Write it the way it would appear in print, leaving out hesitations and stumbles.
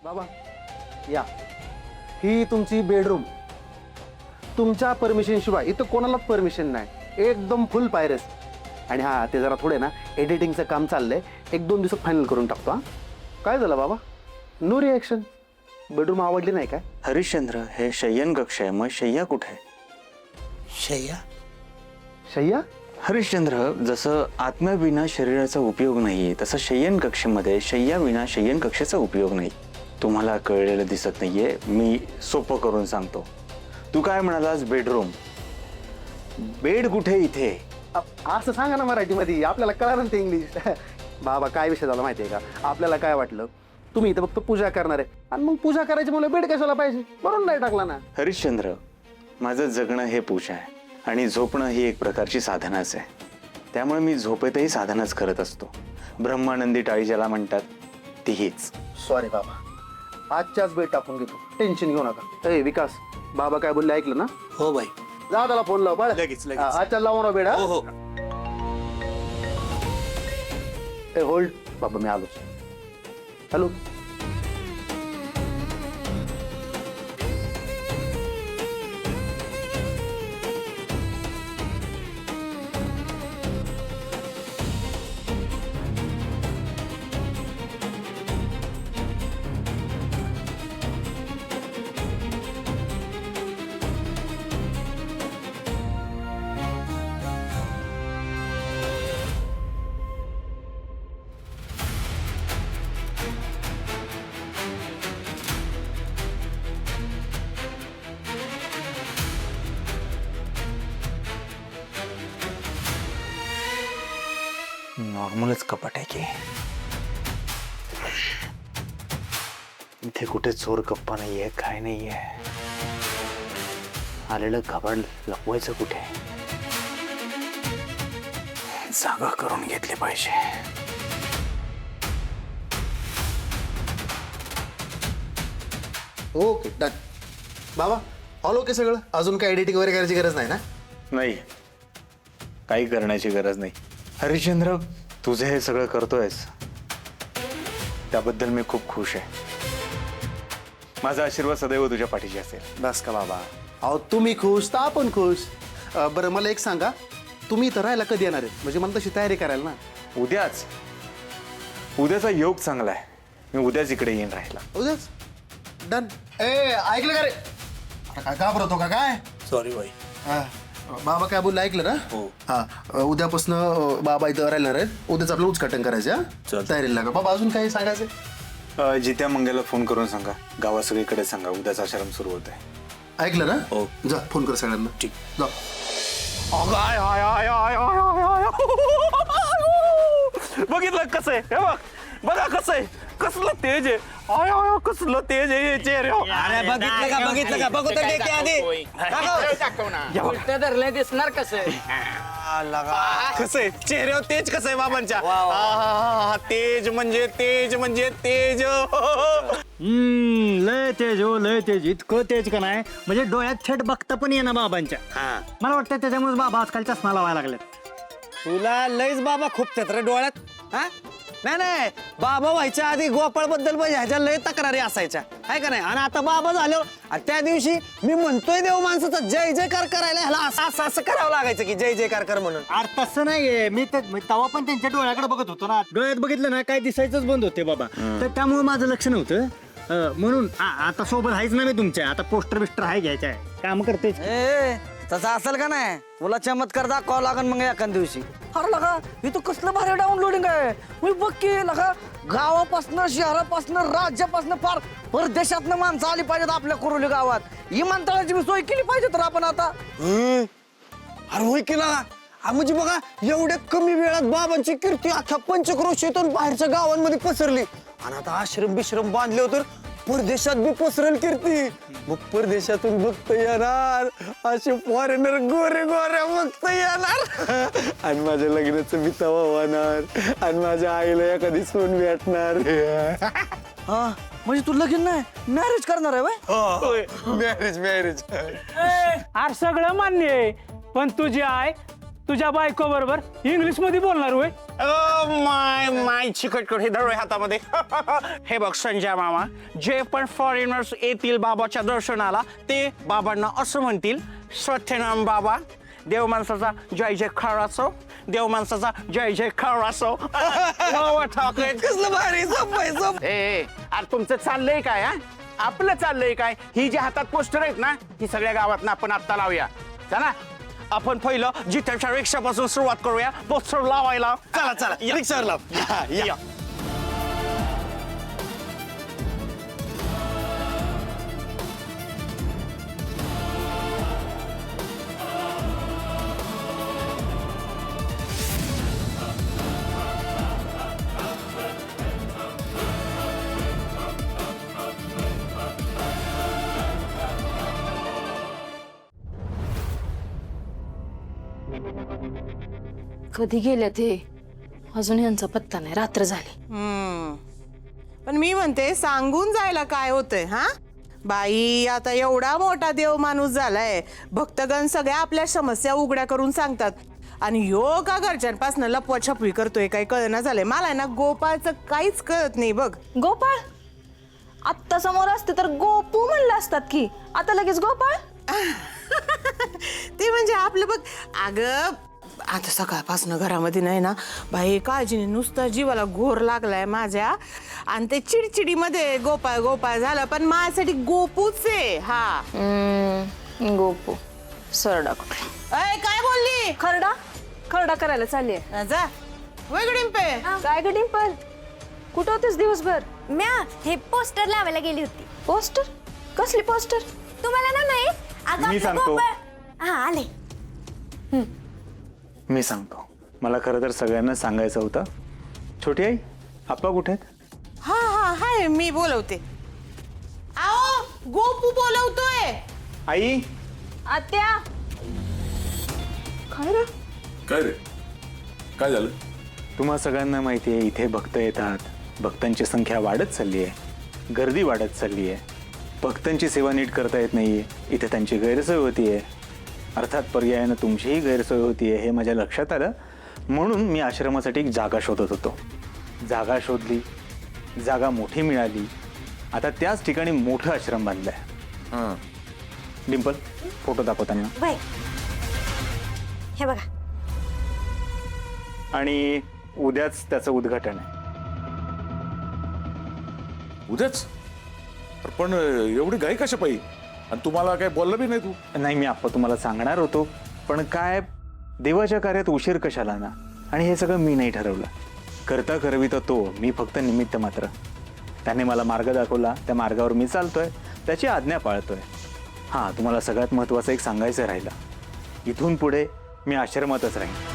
बाबा या, ही तुमची बेडरूम. तुमच्या परमिशन शिवाय इथं कोणालाच परमिशन नाही. एकदम फुल पायरेस. आणि हा ते जरा थोडे ना एडिटिंगचं काम चाललंय, 1-2 दिवसात फायनल करून टाकतो. हा काय झालं बाबा, नो रिॲक्शन? बेडरूम आवडली नाही काय? हरिश्चंद्र, हे शय्यन कक्ष आहे, मग शय्या कुठे आहे? शय्या? शय्या? हरिश्चंद्र, जसं आत्म्याविना शरीराचा उपयोग नाही, तसं शय्यन कक्षमध्ये शय्याविना शय्यन कक्षाचा उपयोग नाही. तुम्हाला कळलेलं दिसत नाहीये, मी सोपं करून सांगतो. तू काय म्हणालास? बेडरूम. बेड कुठे इथे? असं सांगा ना मराठीमध्ये, आपल्याला कळलं ना ते इंग्लिश. बाबा काय विषय झाला माहिती आहे का, आपल्याला काय वाटलं तुम्ही इथं फक्त पूजा करणार आहे, आणि मग पूजा करायची मला बेड कशाला पाहिजे म्हणून नाही टाकला ना. हरिश्चंद्र, माझं जगणं हे पूजा आहे आणि झोपणं ही एक प्रकारची साधनाच आहे. त्यामुळे मी झोपेतही साधनाच करत असतो. ब्रह्मानंदी टाळी ज्याला म्हणतात तीच. सॉरी बाबा, आजच्याच बेड टाकून घेतो, टेन्शन घेऊ नका. ए विकास, बाबा काय बोलले ऐकलं ना? हो बाई. जा त्याला फोन लाव बाळ. लगेच. आजच्या लावून ना बेड. हो हो. ए होल्ड बाबा, मी आलो. हॅलो. नॉर्मलच कपाट आहे की. इथे कुठे चोर कप्पा नाहीये, काय नाहीये. आलेलं कपाट लपवायचं कुठे? जागा करून घेतली पाहिजे. Okay done. बाबा ऑल ओके सगळं? अजून काय एडिटिंग वगैरे करायची गरज नाही ना? नाही, काही करण्याची गरज नाही. हरिश्चंद्र, तुझे हे सगळं करतोयस त्याबद्दल मी खूप खुश आहे. माझा आशीर्वाद सदैव तुझ्या पाठीशी असेल. बस का बाबा, अहो तुम्ही खुश तर आपण खुश. बरं मला एक सांगा, तुम्ही इथं राहायला कधी येणार आहे? म्हणजे मला तशी तयारी करायला ना. उद्याच. उद्याचा योग चांगला आहे, मी उद्याच इकडे येईन राहायला. उद्याच डन. ए ऐकलं का रे? काय घाबरतो का काय? सॉरी बाई. बाबा काय बोललं ऐकलं ना? हो. हा उद्यापासून बाबा इथं राहणार आहेत. उद्याच आपलं उचकाटन करायचं. हा चालतंय. तयारीला लागा. बाबा अजून काही सांगायचं? जित्या मंगेला फोन करून सांगा, गावा सगळीकडे सांगा उद्याचा आश्रम सुरू होत आहे. ऐकलं ना? हो. जा फोन कर सगळ्यांना. ठीक. जा. बघितलं कसं आहे? हे बघ, बघा कसं आहे, कसलं तेज आहे. आय आय कसलं तेज आहे चेहरे. अरे बघितलं का बघू तर ते आधी. उलट धरले दिसणार कसं कसं आहे चेहऱ्यावर तेज कसं आहे बाबांच्या. आहाहाहा, तेज म्हणजे तेज म्हणजे तेज. लय तेज हो, लय तेज. इतकं तेज का नाही म्हणजे डोळ्यात थेट बघता पण येणार बाबांच्या. मला वाटतं त्याच्यामुळे बाबा आजकाल चष्मा लावायला लागले. तुला लयच बाबा खूप रे डोळ्यात. हा नाही बाबा व्हायच्या आधी गोपाळ बद्दल ह्याच्या लय तक्रारी असायच्या, आहे का नाही? आणि आता बाबा झालो, त्या दिवशी मी म्हणतोय देव माणसाचा जय जयकार करायला ह्याला असं असं करावं लागायचं की जय जयकार कर म्हणून. अरे तसं नाहीये, मी तेव्हा पण त्यांच्या डोळ्याकडे बघत होतो ना. डोळ्यात बघितलं ना काय दिसायचंच बंद होते बाबा. तर त्यामुळे माझं लक्ष नव्हतं. म्हणून आता सोबत आहेच ना मी तुमच्या. आता पोस्टर बिस्टर आहे घ्यायचं आहे, काम करते. तसं असेल का नाही? तुला चमत्कार दाखवावं लागन मग एखाद्या दिवशी. अरे लगा इथं कसलं भारी डाउनलोडिंग आहे. मी बघ की लगा, गावापासनं शहरापासनं राज्यापासनं फार परदेशातनं माणसं आली पाहिजेत आपल्या कुरोली गावात. विमानतळाची मी सोय केली पाहिजे तर आपण आता. अरे होय केला. म्हणजे बघा एवढ्या कमी वेळात बाबांची कीर्ती अख्ख्या पंचक्रोशीतून बाहेरच्या गावांमध्ये पसरली. आणि आता आश्रम बिश्रम बांधले तर परदेशात बी पसरेल कीर्ती. मग परदेशातून बघता येणार असे फॉरेनर गोरे गोऱ्या बघता येणार. आणि माझ्या लग्नाचं बी तवा होणार आणि माझ्या आईला एखादी सून भेटणार. हा म्हणजे तू लगीन नाही, मॅरेज करणार आहे बाय? मॅरेज. अरे सगळं मान्य आहे, पण तुझी आय तुझ्या बायको बरोबर इंग्लिश मध्ये बोलणार होय? माय माय चिकटकट हे धरूया हातामध्ये. हे बघ संजय मामा, जे पण फॉरेनर्स येतील बाबाच्या दर्शनाला ते बाबांना असं म्हणतील, सत्यनाम बाबा, देव माणसाचा जय जयकार असो, देव माणसाचा जय जयकार असो. कसलं भारी सोप ए अरे तुमचं चाललंय काय हा? आपलं चाललंय काय? ही जी हातात पोस्टर आहेत ना ही सगळ्या गावात ना आपण आत्ता लावूया. चला आपण पहिलं जिथेच्या रिक्षापासून सुरुवात करूया पोस्टर लावायला. चला चला रिक्षावर लाव. या. कधी गेले ते अजून यांचा पत्ता नाही. रात्र झाली. पण मी म्हणते सांगून जायला काय होतंय हा बाई. आता एवढा मोठा देव माणूस झालाय, भक्तगण सगळ्या आपल्या समस्या उघड्या करून सांगतात आणि ह्यो का घरच्यांपासून लपवाछपवी करतोय काही कळना झालंय मला. ना गोपाळचं काहीच कळत नाही बघ. गोपाळ आत्ता समोर असते तर गोपू म्हणलं असतात की, आता लगेच गोपाळ. ते म्हणजे आपलं बघ. अगं आता सकाळपासून घरामध्ये नाही ना बाई, काळजीने नुसता जीवाला घोर लागलाय माझ्या. आणि ते चिडचिडीमध्ये गोपाळ गोपाळ झालं, पण माझ्यासाठी गोपूच आहे. हा गोपू सरडा कुठला. अय काय बोलली? खरडा खरडा करायला चालली आहे. जा वेगळी काय गं डिंपल, कुठं होतेस दिवसभर? म्या हे पोस्टर लावायला गेली होती. पोस्टर? कसली पोस्टर? तुम्हाला ना नाही अगं मी आपलं सांगतो. गोपाळ- हा आले. मी सांगतो. मला खरं तर सगळ्यांना सांगायचं होतं. छोटी आई, आप्पा कुठे आहेत? हा हा हाय मी बोलवते. आओ गोपू बोलवतोय. आई, आत्या. काय रे? काय रे काय झालं? तुम्हा सगळ्यांना माहिती आहे इथे भक्त येतात, भक्तांची संख्या वाढत चालली आहे, गर्दी वाढत चालली आहे, भक्तांची सेवा नीट करता येत नाहीये, इथे त्यांची गैरसोय होतीये, अर्थात पर्यायानं तुमचीही गैरसोय होतीये हे माझ्या लक्षात आलं. म्हणून मी आश्रमासाठी एक जागा शोधत होतो. जागा शोधली, जागा मोठी मिळाली, आता त्याच ठिकाणी मोठं आश्रम बांधलंय. हां डिंपल फोटो दाखवताना. बाय हे बघा. आणि उद्याच त्याचं उद्घाटन आहे. उद्याच? अरे पण एवढी घाई कशा पाहिजे? आणि तुम्हाला काय बोललं बी नाही तू? नाही, मी आप्पा तुम्हाला सांगणार होतो, पण काय देवाच्या कार्यात उशीर कशाला ना. आणि हे सगळं मी नाही ठरवलं. करता करविता तो, मी फक्त निमित्त मात्र. त्याने मला मार्ग दाखवला, त्या मार्गावर मी चालतोय, त्याची आज्ञा पाळतोय. हां, तुम्हाला सगळ्यात महत्त्वाचं एक सांगायचं राहिलं. इथून पुढे मी आश्रमातच राहीन.